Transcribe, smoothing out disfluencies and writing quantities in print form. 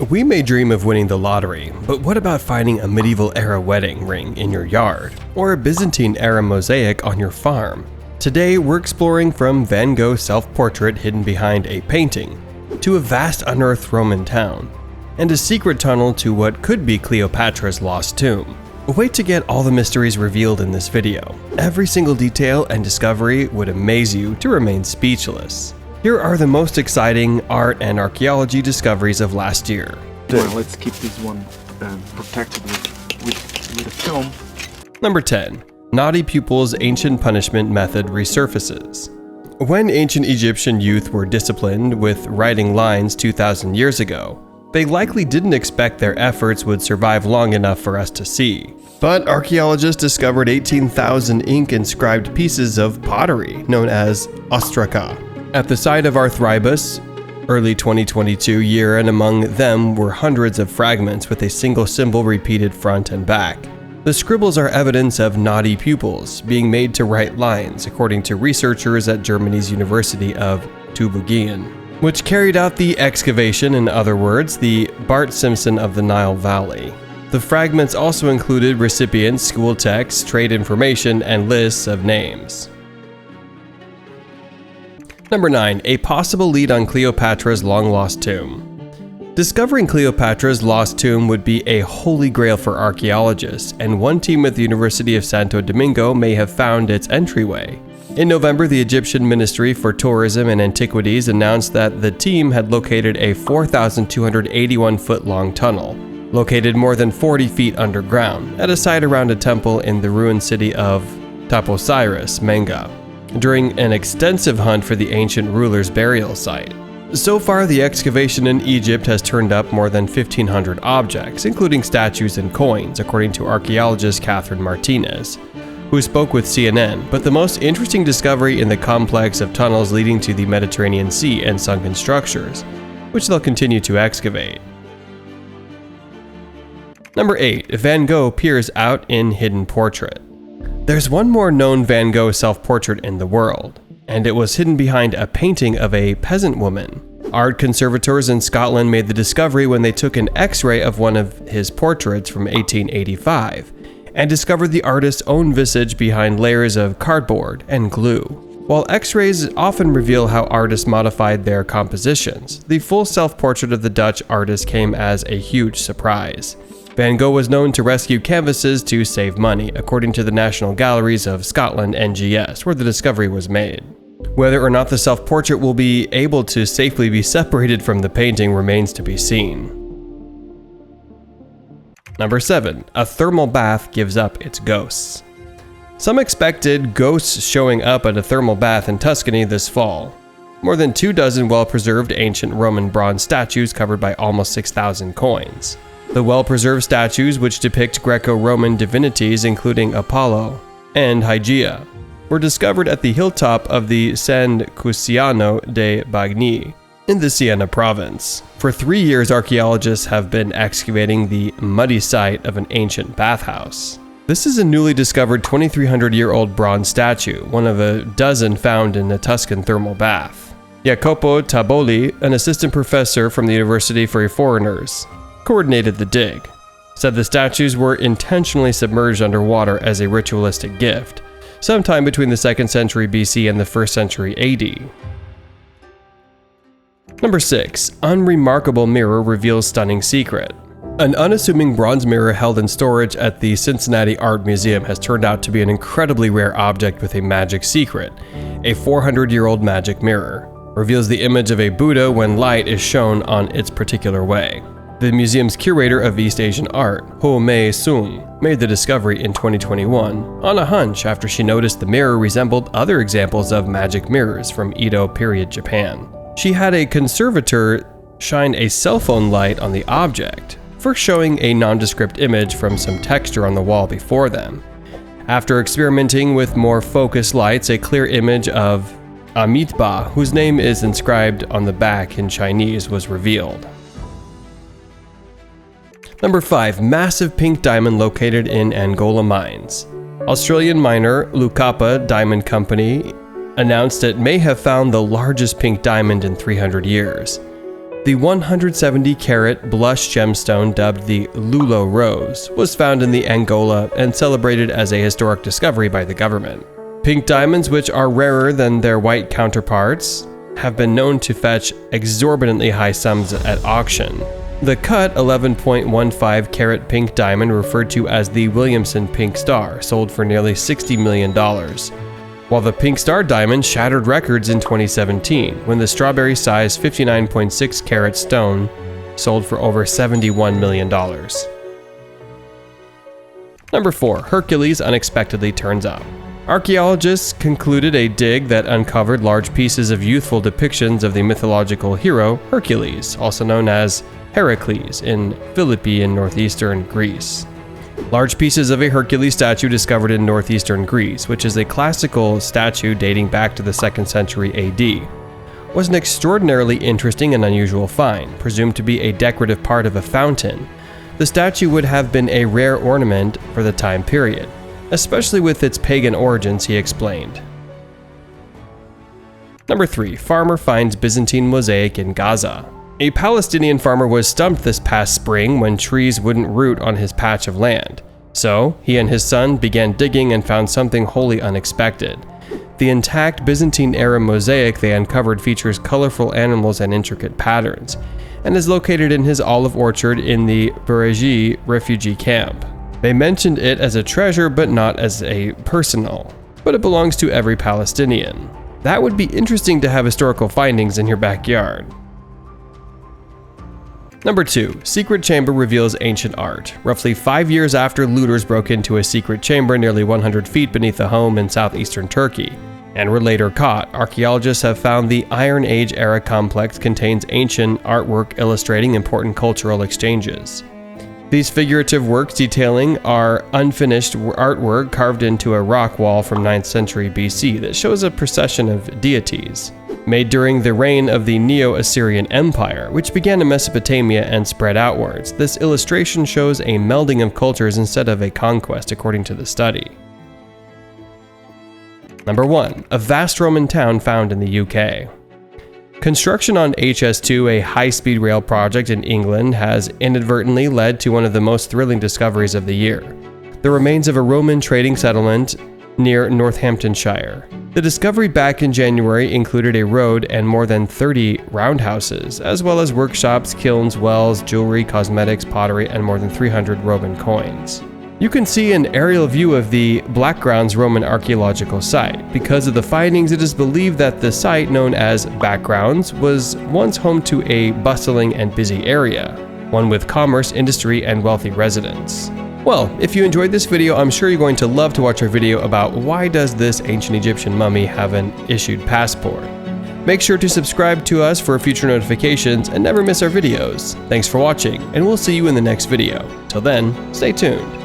We may dream of winning the lottery, but what about finding a medieval-era wedding ring in your yard, or a Byzantine-era mosaic on your farm? Today, we're exploring from Van Gogh's self-portrait hidden behind a painting, to a vast unearthed Roman town, and a secret tunnel to what could be Cleopatra's lost tomb. Wait to get all the mysteries revealed in this video. Every single detail and discovery would amaze you to remain speechless. Here are the most exciting art and archaeology discoveries of last year. Well, let's keep this one protected with a film. Number 10. Naughty pupils' ancient punishment method resurfaces. When ancient Egyptian youth were disciplined with writing lines 2,000 years ago, they likely didn't expect their efforts would survive long enough for us to see. But archaeologists discovered 18,000 ink-inscribed pieces of pottery known as ostraca at the site of Arthribus, early 2022 year, and among them were hundreds of fragments with a single symbol repeated front and back. The scribbles are evidence of naughty pupils being made to write lines, according to researchers at Germany's University of Tübingen, which carried out the excavation, in other words, the Bart Simpson of the Nile Valley. The fragments also included recipients, school texts, trade information, and lists of names. Number 9. A possible lead on Cleopatra's long-lost tomb. Discovering Cleopatra's lost tomb would be a holy grail for archaeologists, and one team at the University of Santo Domingo may have found its entryway. In November, the Egyptian Ministry for Tourism and Antiquities announced that the team had located a 4,281-foot-long tunnel, located more than 40 feet underground, at a site around a temple in the ruined city of Taposiris, Menga, during an extensive hunt for the ancient ruler's burial site. So far, the excavation in Egypt has turned up more than 1,500 objects, including statues and coins, according to archaeologist Catherine Martinez, who spoke with CNN. But the most interesting discovery in the complex of tunnels leading to the Mediterranean Sea and sunken structures, which they'll continue to excavate. Number 8. Van Gogh peers out in hidden portrait. There's one more known Van Gogh self-portrait in the world, and it was hidden behind a painting of a peasant woman. Art conservators in Scotland made the discovery when they took an X-ray of one of his portraits from 1885 and discovered the artist's own visage behind layers of cardboard and glue. While X-rays often reveal how artists modified their compositions, the full self-portrait of the Dutch artist came as a huge surprise. Van Gogh was known to rescue canvases to save money, according to the National Galleries of Scotland (NGS), where the discovery was made. Whether or not the self-portrait will be able to safely be separated from the painting remains to be seen. Number 7. A thermal bath gives up its ghosts. Some expected ghosts showing up at a thermal bath in Tuscany this fall. More than 24 well-preserved ancient Roman bronze statues covered by almost 6,000 coins. The well-preserved statues, which depict Greco-Roman divinities including Apollo and Hygeia, were discovered at the hilltop of the San Cusiano de Bagni in the Siena province. For 3 years, archaeologists have been excavating the muddy site of an ancient bathhouse. This is a newly discovered 2,300-year-old bronze statue, one of a dozen found in a Tuscan thermal bath. Jacopo Taboli, an assistant professor from the University for Foreigners, coordinated the dig, said the statues were intentionally submerged underwater as a ritualistic gift, sometime between the 2nd century BC and the 1st century AD. Number 6. Unremarkable mirror reveals stunning secret. An unassuming bronze mirror held in storage at the Cincinnati Art Museum has turned out to be an incredibly rare object with a magic secret. A 400-year-old magic mirror reveals the image of a Buddha when light is shown on its particular way. The museum's curator of East Asian art, Ho Mei Sung, made the discovery in 2021 on a hunch after she noticed the mirror resembled other examples of magic mirrors from Edo period Japan. She had a conservator shine a cell phone light on the object, first showing a nondescript image from some texture on the wall before them. After experimenting with more focused lights, a clear image of Amitabha, whose name is inscribed on the back in Chinese, was revealed. Number 5. Massive pink diamond located in Angola mines. Australian miner Lucapa Diamond Company announced it may have found the largest pink diamond in 300 years. The 170-carat blush gemstone dubbed the Lulo Rose was found in the Angola and celebrated as a historic discovery by the government. Pink diamonds, which are rarer than their white counterparts, have been known to fetch exorbitantly high sums at auction. The cut 11.15-carat pink diamond, referred to as the Williamson Pink Star, sold for nearly $60 million, while the Pink Star diamond shattered records in 2017 when the strawberry-sized 59.6-carat stone sold for over $71 million. Number 4. Hercules unexpectedly turns up. Archaeologists concluded a dig that uncovered large pieces of youthful depictions of the mythological hero Hercules, also known as Heracles, in Philippi in northeastern Greece. Large pieces of a Hercules statue discovered in northeastern Greece, which is a classical statue dating back to the 2nd century AD, was an extraordinarily interesting and unusual find, presumed to be a decorative part of a fountain. The statue would have been a rare ornament for the time period, especially with its pagan origins, he explained. Number 3. Farmer finds Byzantine mosaic in Gaza. A Palestinian farmer was stumped this past spring when trees wouldn't root on his patch of land. So, he and his son began digging and found something wholly unexpected. The intact Byzantine-era mosaic they uncovered features colorful animals and intricate patterns, and is located in his olive orchard in the Bereji refugee camp. They mentioned it as a treasure but not as a personal, but it belongs to every Palestinian. That would be interesting to have historical findings in your backyard. Number 2. Secret chamber reveals ancient art. Roughly 5 years after looters broke into a secret chamber nearly 100 feet beneath a home in southeastern Turkey, and were later caught, archaeologists have found the Iron Age era complex contains ancient artwork illustrating important cultural exchanges. These figurative works detailing our unfinished artwork carved into a rock wall from 9th century BC that shows a procession of deities, made during the reign of the Neo-Assyrian Empire, which began in Mesopotamia and spread outwards. This illustration shows a melding of cultures instead of a conquest, according to the study. Number 1. A vast Roman town found in the UK. Construction on HS2, a high-speed rail project in England, has inadvertently led to one of the most thrilling discoveries of the year: the remains of a Roman trading settlement near Northamptonshire. The discovery back in January included a road and more than 30 roundhouses, as well as workshops, kilns, wells, jewelry, cosmetics, pottery, and more than 300 Roman coins. You can see an aerial view of the Blackgrounds Roman archaeological site. Because of the findings, it is believed that the site, known as Backgrounds, was once home to a bustling and busy area, one with commerce, industry, and wealthy residents. Well, if you enjoyed this video, I'm sure you're going to love to watch our video about why does this ancient Egyptian mummy have an issued passport. Make sure to subscribe to us for future notifications and never miss our videos. Thanks for watching, and we'll see you in the next video. Till then, stay tuned.